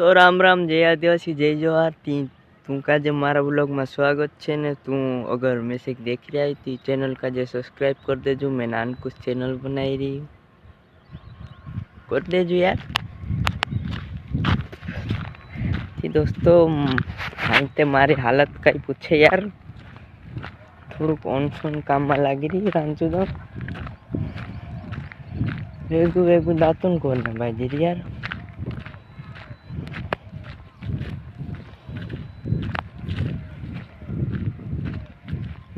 તો રામ રામ, જય આદિવાસી, જય जोहार। तू का जे मारा ब्लॉग में स्वागत है ने। तू अगर मैसेज देख रहा है तो चैनल का जे सब्सक्राइब कर देजो। मैं नान कुछ चैनल बनाई रही कर देजो यार। दोस्तों ते मारी हालत कई पूछे यार, थोड़ा ऑनफोन काम में लगी रही रांचू तो वेगू वेगू दातुन को बाजी रही यार।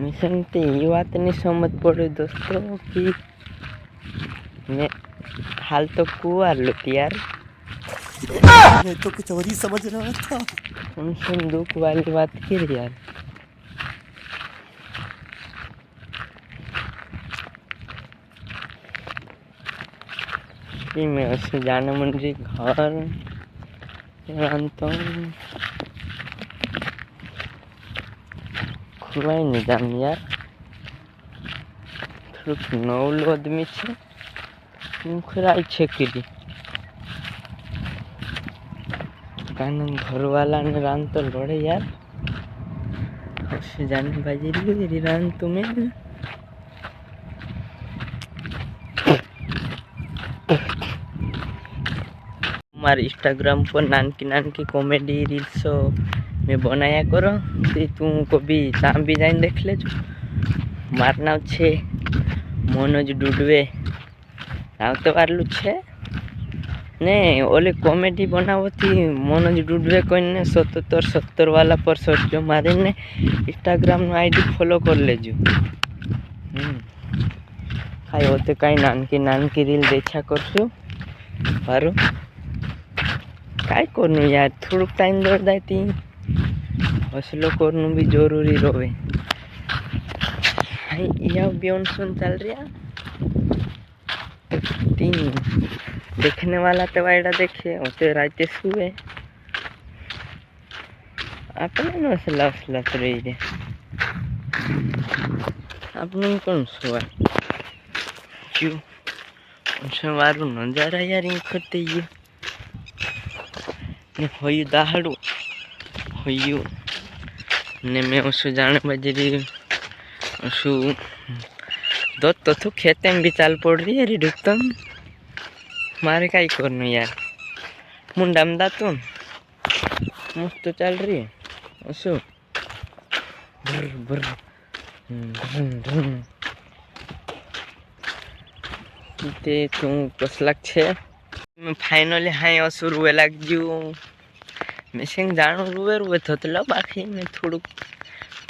मिशन ते ये बात नहीं समझ पड़े दोस्तों कि मैं हाल तो कुआर लुटी यार। मैं तो कुछ और ही समझ रहा था। उनसे दुख वाली बात की यार। कि मैं उससे जाने मन जी घर तो खुला ही नहीं जाम यार। થોડુંક નવલું આદમી છે, હું ખરાઈ છે કીધી કાનન ઘરવાલાને રાન તો લડે यार। जाने बाजी रही रान तुम्हें हमारे इंस्टाग्राम पर नानकी नानकी कॉमेडी रील्स में बनाया करो। तू कभी शाम भी जाइन देख ले। मार नाम छे मनोज डुडवे, तो वालू छे ने ओली कॉमेडी बनावो थी मनोज डुडवे कोई 77 वाला पर सर्च जो मारी ने इंस्टाग्राम आईडी फॉलो कर लेजो। खाई होते कई नानकी रील देखा करशु मारू कई करनु यार। थोड़ा टाइम दौड़ दाती हसलो करनु भी जरूरी रोवे। यह भी सुन चल रहा तीन देखने वाला तो वाइडा देखे होते राते सुए अपने हसला हसला रही रे अपने कौन सुआ क्यों वारू नजारा यार करते ये होयु दाहड़ू होयु ने मैं उसको जाने बजरी उसू दो तो खेते में भी चाल पड़ रही है डूबता मारे कई करनु यार। मुंडा में दातुन मस्त चल रही है उसू भर भर ते तू कसलाक छे मैं फाइनली हाई असु रुए लाग जू। मैं सिंग जाणु रुए रुए थतलो बाकी मैं थोड़ू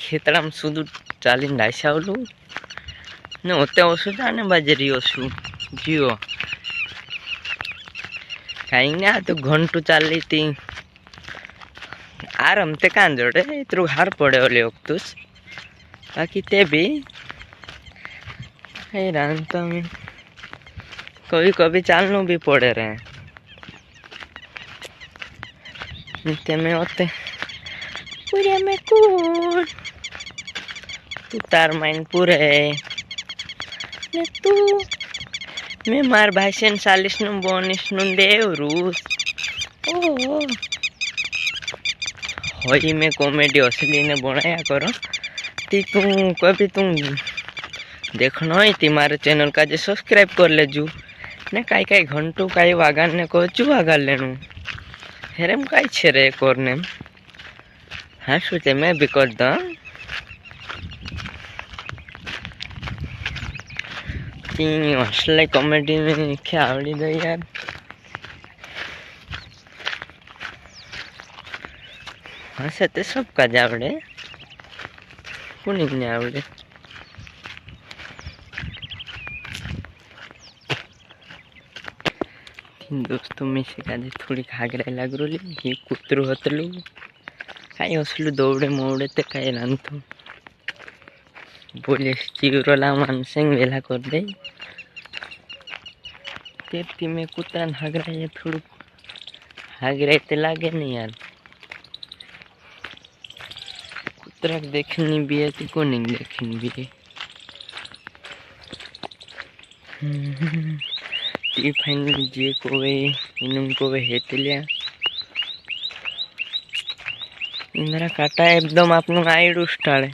खेतड़ा में सुधू चालीन डाइसावलू ने होते ओसु जाने बाजरी ओसु जियो कहीं ना तो घंटू चाली थी आराम ते कान जोड़े इतरू हार पड़े ओले वक्तुस बाकी ते भी हैरान तो मैं कभी कभी चालनू भी पड़े रहे ते में होते पूरे में कूद तू तार माइन पूरे ने तू मैं मार भाई से 40 नु 42 नु देव रूस ओ होई में कॉमेडी असली ने बनाया करो ती तू कभी तू देखना है ती मारे चैनल का जे सब्सक्राइब कर लेजू ने काई काई घंटू काई वागान ने को चू वागा लेनु हेरेम काई छे रे करने हाँ सोचे मैं भी कर दा हौसला कॉमेडी में क्या आवड़ी गई यार। हंसे तो सबका जावड़े कुनी ने आवड़े। दोस्तों में से काजे थोड़ी घागरा लग रही ये कुतरू हतलू कई हसलू दौड़े मोड़े ते कई रांधू बोले चिवरोला मानसिंग वेला कर दे तेरती में कुतरा हागरा ये थोड़ा हागरा ते लागे नहीं यार। कुतरा देखनी भी है तो को नहीं देखनी भी है। ती फाइनली जे कोवे इनम कोवे हेत लिया इंदिरा काटा एकदम आपનું આયડું સ્ટાળે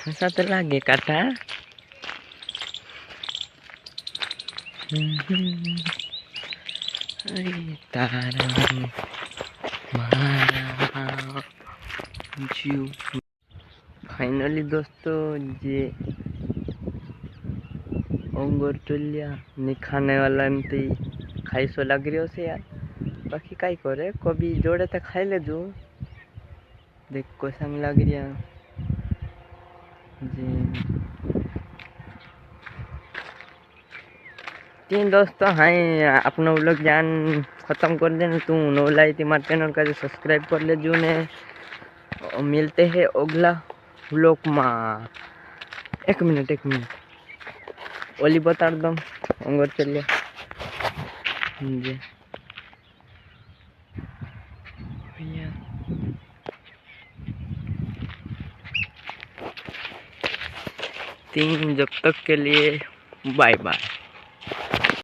હસા તો લાગે કાટા અરે તારા મારા જીવ फाइनली दोस्तों ये अंगूर चुलिया नहीं खाने वाला एमती खाई सो लग रही से यार बाकी कई करे कभी जोड़े तो खाई ले जो देख को संग लग रहा जी तीन दोस्तों हाँ अपना व्लॉग जान खत्म कर देना तू नोलाई थी मारे चैनल का सब्सक्राइब कर ले जो ने मिलते हैं अगला व्लॉग में एक मिनट ओली बता दम अंगूर चलिए जी भैया तीन जब तक के लिए बाय बाय।